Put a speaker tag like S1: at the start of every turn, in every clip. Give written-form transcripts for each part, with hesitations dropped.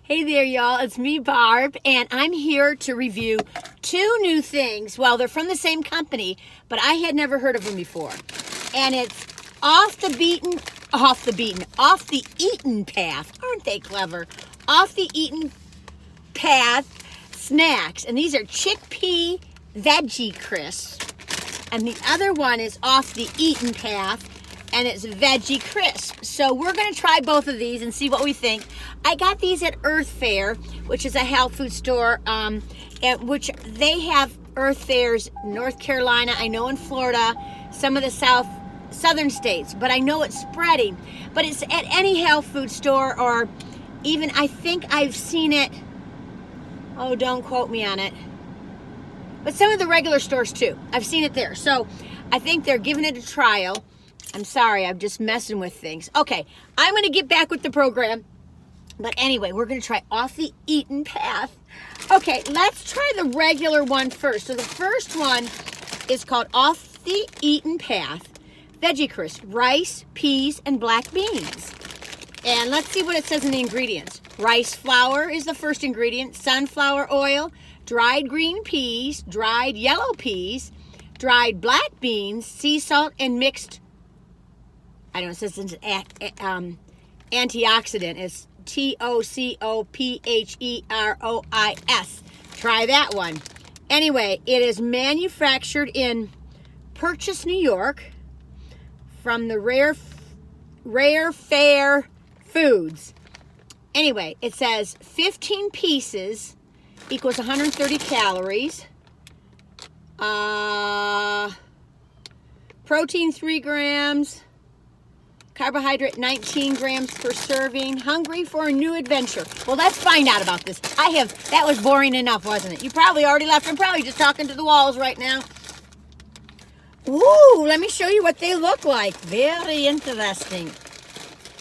S1: Hey there, y'all. It's me, Barb, and I'm here to review two new things. Well, they're from the same company, but I had never heard of them before. And it's off the eaten path. Aren't they clever? Off the eaten path snacks. And these are Chickpea Veggie crisps. And the other one is off the eaten path, and it's Veggie crisp. So we're going to try both of these and see what we think. I got these at Earth Fare, which is a health food store, at which they have Earth Fairs in North Carolina, I know in Florida, some of the southern states, but I know it's spreading. But it's at any health food store, or even, I think I've seen it, oh, don't quote me on it, but some of the regular stores too. I've seen it there. So I think they're giving it a trial. I'm sorry, I'm just messing with things. Okay, I'm going to get back with the program. But anyway, we're going to try off the eaten path. Okay, let's try the regular one first. So the first one is called off the eaten path Veggie crisp, rice, peas, and black beans. And let's see what it says in the ingredients. Rice flour is the first ingredient, sunflower oil, dried green peas, dried yellow peas, dried black beans, sea salt, and mixed, I don't know, it says it's antioxidant. It's TOCOPHEROIS. Try that one. Anyway, it is manufactured in Purchase, New York, from the Rare Fair Foods. Anyway, it says 15 pieces equals 130 calories. Protein 3 grams. Carbohydrate 19 grams per serving. Hungry for a new adventure? Well, let's find out about this. That was boring enough, wasn't it? You probably already left. I'm probably just talking to the walls right now. Ooh, let me show you what they look like. Very interesting.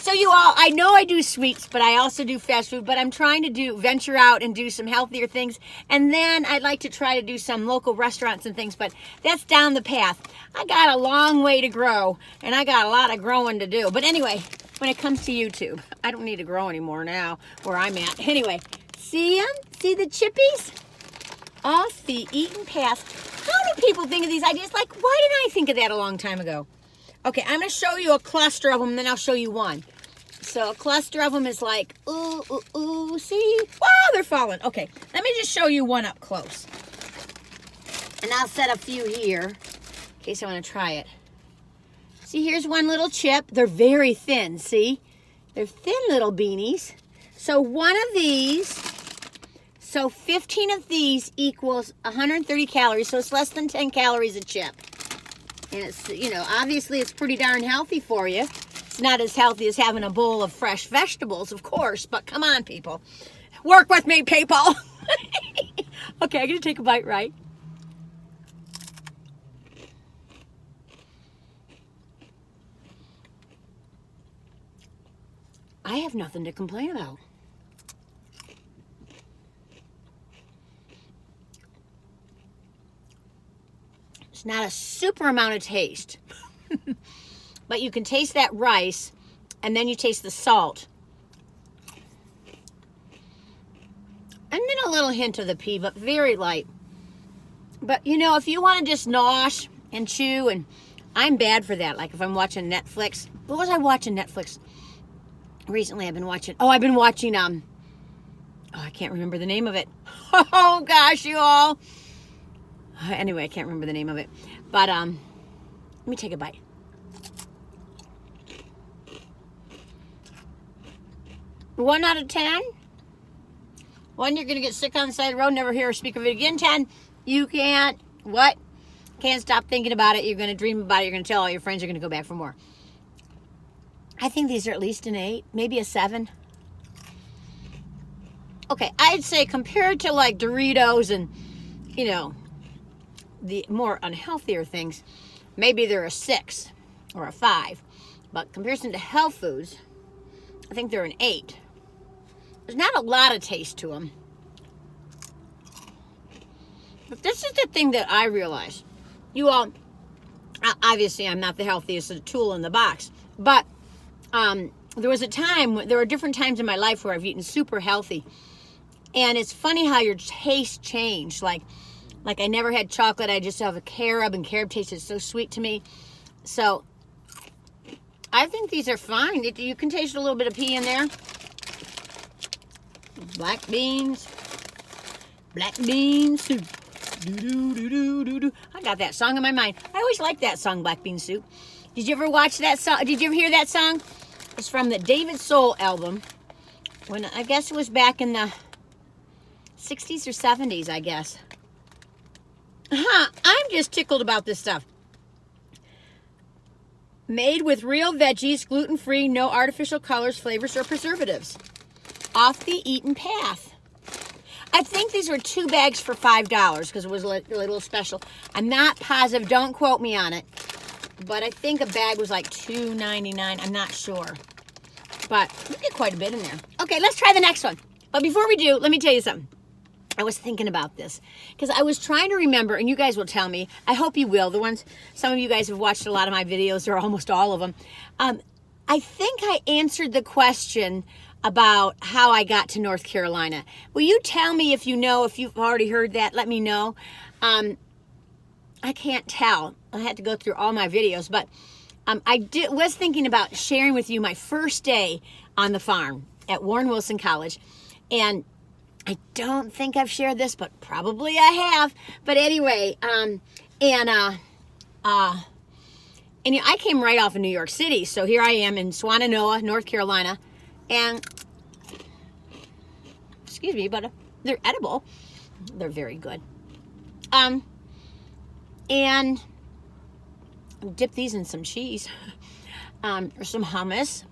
S1: So you all, I know I do sweets, but I also do fast food, but I'm trying to venture out and do some healthier things. And then I'd like to try to do some local restaurants and things, but that's down the path. I got a long way to grow, and I got a lot of growing to do. But anyway, when it comes to YouTube, I don't need to grow anymore now where I'm at. Anyway, see them? See the chippies? Off the eaten path. How do people think of these ideas? Like, why didn't I think of that a long time ago? Okay, I'm going to show you a cluster of them, and then I'll show you one. So a cluster of them is like, see? Wow, they're falling. Okay, let me just show you one up close. And I'll set a few here in case I want to try it. See, here's one little chip. They're very thin, see? They're thin little beanies. So one of these, so 15 of these equals 130 calories, so it's less than 10 calories a chip. And it's, you know, obviously it's pretty darn healthy for you. It's not as healthy as having a bowl of fresh vegetables, of course, but come on, people. Work with me, people. Okay, I'm going to take a bite, right? I have nothing to complain about. It's not a super amount of taste. But you can taste that rice, and then you taste the salt. And then a little hint of the pea, but very light. But, you know, if you want to just nosh and chew, and I'm bad for that. Like if I'm watching Netflix. What was I watching Netflix recently? I've been watching, I can't remember the name of it. Oh, gosh, you all. Anyway, I can't remember the name of it. But let me take a bite. 1 out of 10. 1, you're going to get sick on the side of the road, never hear or speak of it again. 10, you can't stop thinking about it. You're going to dream about it. You're going to tell all your friends. You're going to go back for more. I think these are at least an 8, maybe a 7. Okay, I'd say compared to like Doritos and, you know, the more unhealthier things, maybe they're a 6 or a 5. But comparison to health foods, I think they're an 8. There's not a lot of taste to them. But this is the thing that I realize. You all, obviously I'm not the healthiest tool in the box, but there were different times in my life where I've eaten super healthy. And it's funny how your taste changed. Like I never had chocolate. I just have a carob, and carob tasted so sweet to me. So I think these are fine. You can taste a little bit of pea in there. Black bean soup. Do-do-do-do-do-do. I got that song in my mind. I always liked that song, Black Bean Soup. Did you ever watch that song? Did you ever hear that song? It's from the David Soul album. When I guess it was back in the 60s or 70s, I guess. I'm just tickled about this stuff. Made with real veggies, gluten-free, no artificial colors, flavors, or preservatives. Off the Eaten Path. I think these were 2 bags for $5 because it was a little special. I'm not positive. Don't quote me on it. But I think a bag was like $2.99. I'm not sure. But we get quite a bit in there. Okay, let's try the next one. But before we do, let me tell you something. I was thinking about this because I was trying to remember, and you guys will tell me. I hope you will. Some of you guys have watched a lot of my videos, or almost all of them. I think I answered the question about how I got to North Carolina. Will you tell me if you know, if you've already heard that? Let me know. I can't tell. I had to go through all my videos, but was thinking about sharing with you my first day on the farm at Warren Wilson College, and I don't think I've shared this, but probably I have. But anyway, I came right off of New York City, so here I am in Swannanoa, North Carolina, and excuse me, but they're edible. They're very good. And dip these in some cheese, or some hummus.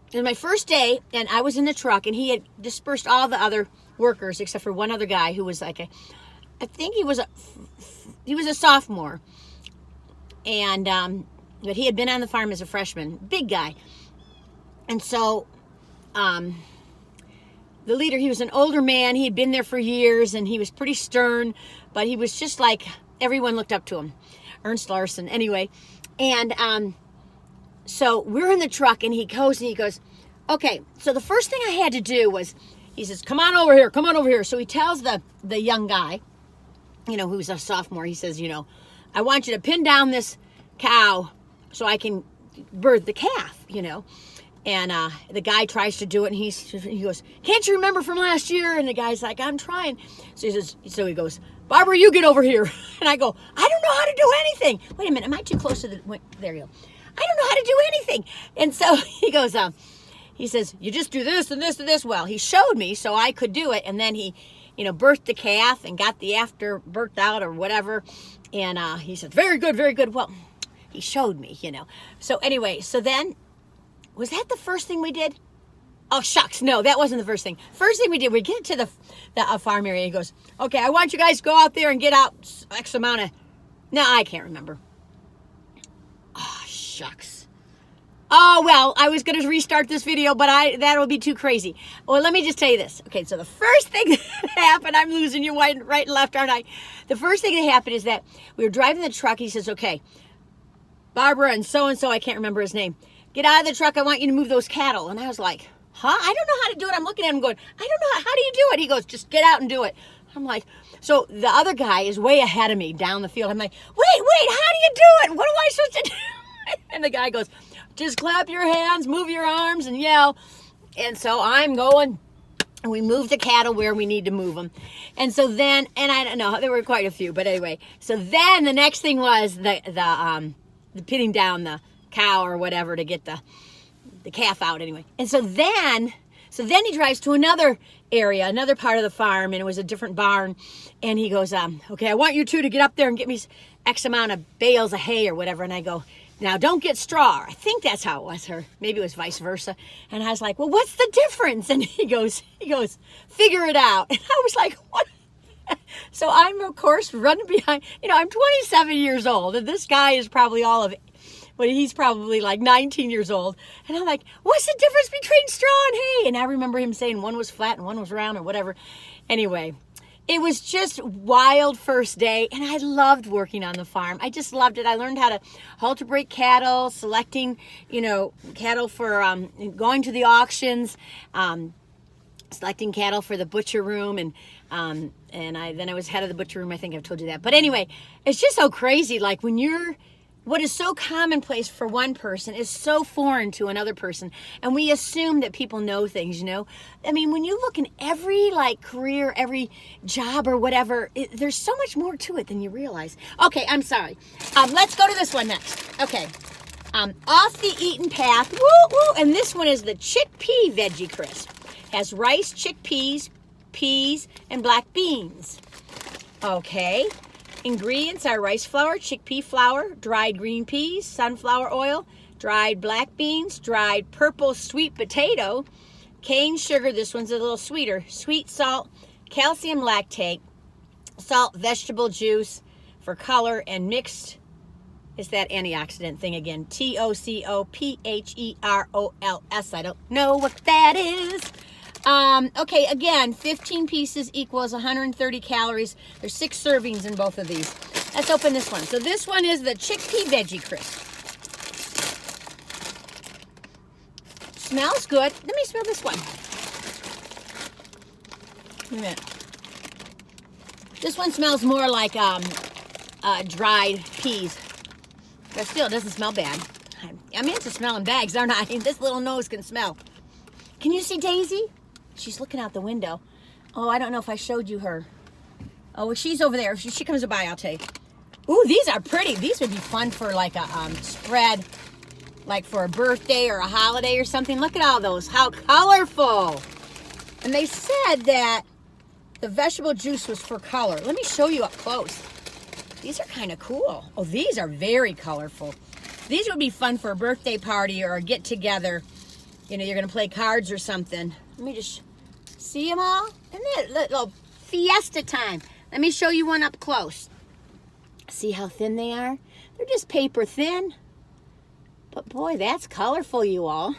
S1: It was my first day, and I was in the truck, and he had dispersed all the other workers except for one other guy who was like I think he was a sophomore, and but he had been on the farm as a freshman, big guy. And so the leader, he was an older man. He had been there for years, and he was pretty stern, but he was just like everyone looked up to him. Ernst Larson, anyway. And so we're in the truck, and he goes, okay, so the first thing I had to do was, he says, come on over here. So he tells the young guy, who's a sophomore, he says, I want you to pin down this cow so I can birth the calf, And the guy tries to do it, and he goes, can't you remember from last year? And the guy's like, I'm trying. So he goes, Barbara, you get over here. And I go, I don't know how to do anything. Wait a minute, am I too close to there you go. I don't know how to do anything. And so he goes, he says, you just do this and this and this. Well, he showed me so I could do it. And then he, birthed the calf and got the after birthed out or whatever. And he said, very good, very good. Well, he showed me, So anyway, so then, was that the first thing we did? Oh, shucks. No, that wasn't the first thing. First thing we did, we get to the farm area. He goes, okay, I want you guys to go out there and get out X amount of, no, I can't remember. Oh, shucks. Oh, well, I was going to restart this video, but that would be too crazy. Well, let me just tell you this. Okay, so the first thing that happened, I'm losing you right and left, aren't I? The first thing that happened is that we were driving the truck. He says, okay, Barbara and so-and-so, I can't remember his name, get out of the truck. I want you to move those cattle. And I was like, huh? I don't know how to do it. I'm looking at him going, I don't know. How do you do it? He goes, just get out and do it. I'm like, so the other guy is way ahead of me down the field. I'm like, wait, how do you do it? What am I supposed to do? And the guy goes, just clap your hands, move your arms, and yell. And so I'm going, and we move the cattle where we need to move them. And so then, and I don't know, there were quite a few, but anyway. So then the next thing was the pinning down the cow or whatever to get the calf out anyway. And so then he drives to another area, another part of the farm, and it was a different barn. And he goes, okay, I want you two to get up there and get me X amount of bales of hay or whatever. And I go, now don't get straw. I think that's how it was, or maybe it was vice versa. And I was like, well, what's the difference? And he goes, figure it out. And I was like, what? So I'm, of course, running behind, I'm 27 years old, and this guy is probably he's probably like 19 years old. And I'm like, what's the difference between straw and hay? And I remember him saying one was flat and one was round or whatever. Anyway, It was just wild first day, and I loved working on the farm. I just loved it. I learned how to halter break cattle, selecting, cattle for going to the auctions, selecting cattle for the butcher room, and I was head of the butcher room. I think I've told you that. But anyway, it's just so crazy. Like what is so commonplace for one person is so foreign to another person, and we assume that people know things. I mean, when you look in every career, every job or whatever, there's so much more to it than you realize. Okay, I'm sorry. Let's go to this one next. Okay, off the eaten path. Woo woo! And this one is the Chickpea Veggie Crisp. Has rice, chickpeas, peas, and black beans. Okay. Ingredients are rice flour, chickpea flour, dried green peas, sunflower oil, dried black beans, dried purple sweet potato, cane sugar, this one's a little sweeter, sweet salt, calcium lactate, salt, vegetable juice for color, and mixed, it's that antioxidant thing again, TOCOPHEROLS. I don't know what that is. Okay, again, 15 pieces equals 130 calories. There's 6 servings in both of these. Let's open this one. So this one is the Chickpea Veggie Crisp. Smells good. Let me smell this one. Wait a minute. This one smells more like dried peas. But still, it doesn't smell bad. I'm into smelling bags, aren't I? This little nose can smell. Can you see Daisy? She's looking out the window. Oh, I don't know if I showed you her. Oh, well, she's over there. If she comes by, I'll tell you. Ooh, these are pretty. These would be fun for like a spread, like for a birthday or a holiday or something. Look at all those. How colorful. And they said that the vegetable juice was for color. Let me show you up close. These are kind of cool. Oh, these are very colorful. These would be fun for a birthday party or a get-together. You're going to play cards or something. Let me just see them all. Isn't it a little fiesta time? Let me show you one up close. See how thin they are? They're just paper thin. But boy, that's colorful, you all.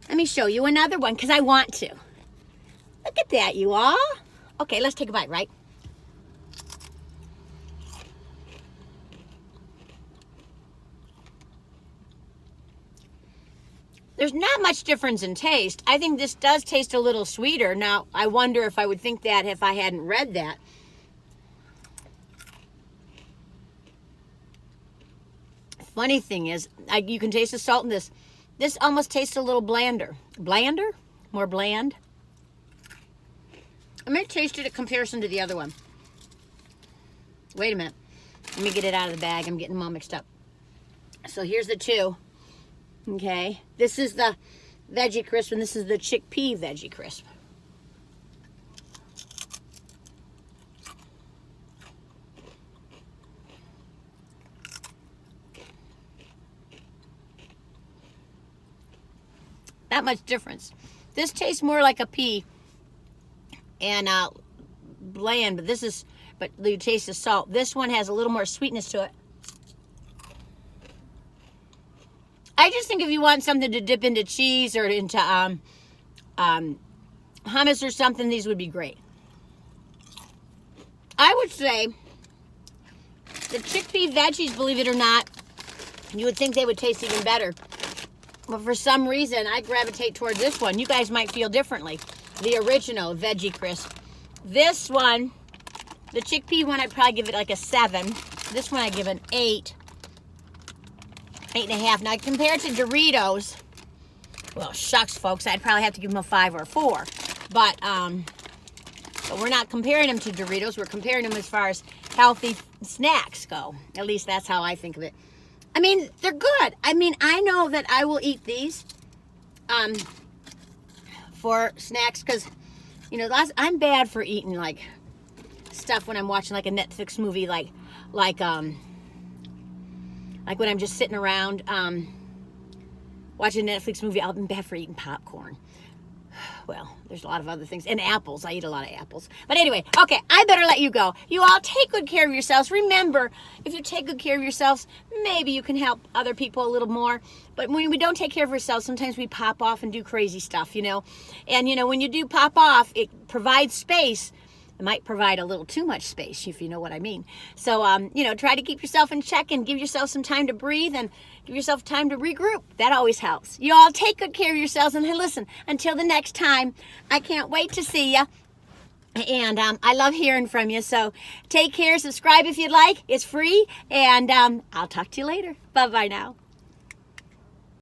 S1: Let me show you another one because I want to. Look at that, you all. Okay, let's take a bite, right? There's not much difference in taste. I think this does taste a little sweeter. Now, I wonder if I would think that if I hadn't read that. Funny thing is, you can taste the salt in this. This almost tastes a little blander. Blander? More bland? I'm going to taste it in comparison to the other one. Wait a minute. Let me get it out of the bag. I'm getting them all mixed up. So here's the two. Okay, this is the Veggie Crisp, and this is the Chickpea Veggie Crisp. Not much difference. This tastes more like a pea and bland, but you taste the salt. This one has a little more sweetness to it. I just think if you want something to dip into cheese or into hummus or something, these would be great. I would say the chickpea veggies, believe it or not, you would think they would taste even better. But for some reason, I gravitate towards this one. You guys might feel differently. The original Veggie Crisp. This one, the chickpea one, I'd probably give it like a 7. This one I give an 8. 8.5. Now compared to Doritos, well, shucks, folks, I'd probably have to give them a 5 or a 4. But we're not comparing them to Doritos. We're comparing them as far as healthy snacks go. At least that's how I think of it. I mean, they're good. I mean, I know that I will eat these for snacks because, I'm bad for eating like stuff when I'm watching like a Netflix movie, like when I'm just sitting around watching a Netflix movie. I'm bad for eating popcorn. Well, there's a lot of other things. And apples. I eat a lot of apples. But anyway, okay, I better let you go. You all take good care of yourselves. Remember, if you take good care of yourselves, maybe you can help other people a little more. But when we don't take care of ourselves, sometimes we pop off and do crazy stuff, And, when you do pop off, it provides space It might provide a little too much space, if you know what I mean. So, you know, try to keep yourself in check and give yourself some time to breathe and give yourself time to regroup. That always helps. You all take good care of yourselves, and hey, listen, until the next time, I can't wait to see you. And I love hearing from you. So take care. Subscribe if you'd like. It's free. And I'll talk to you later. Bye-bye now.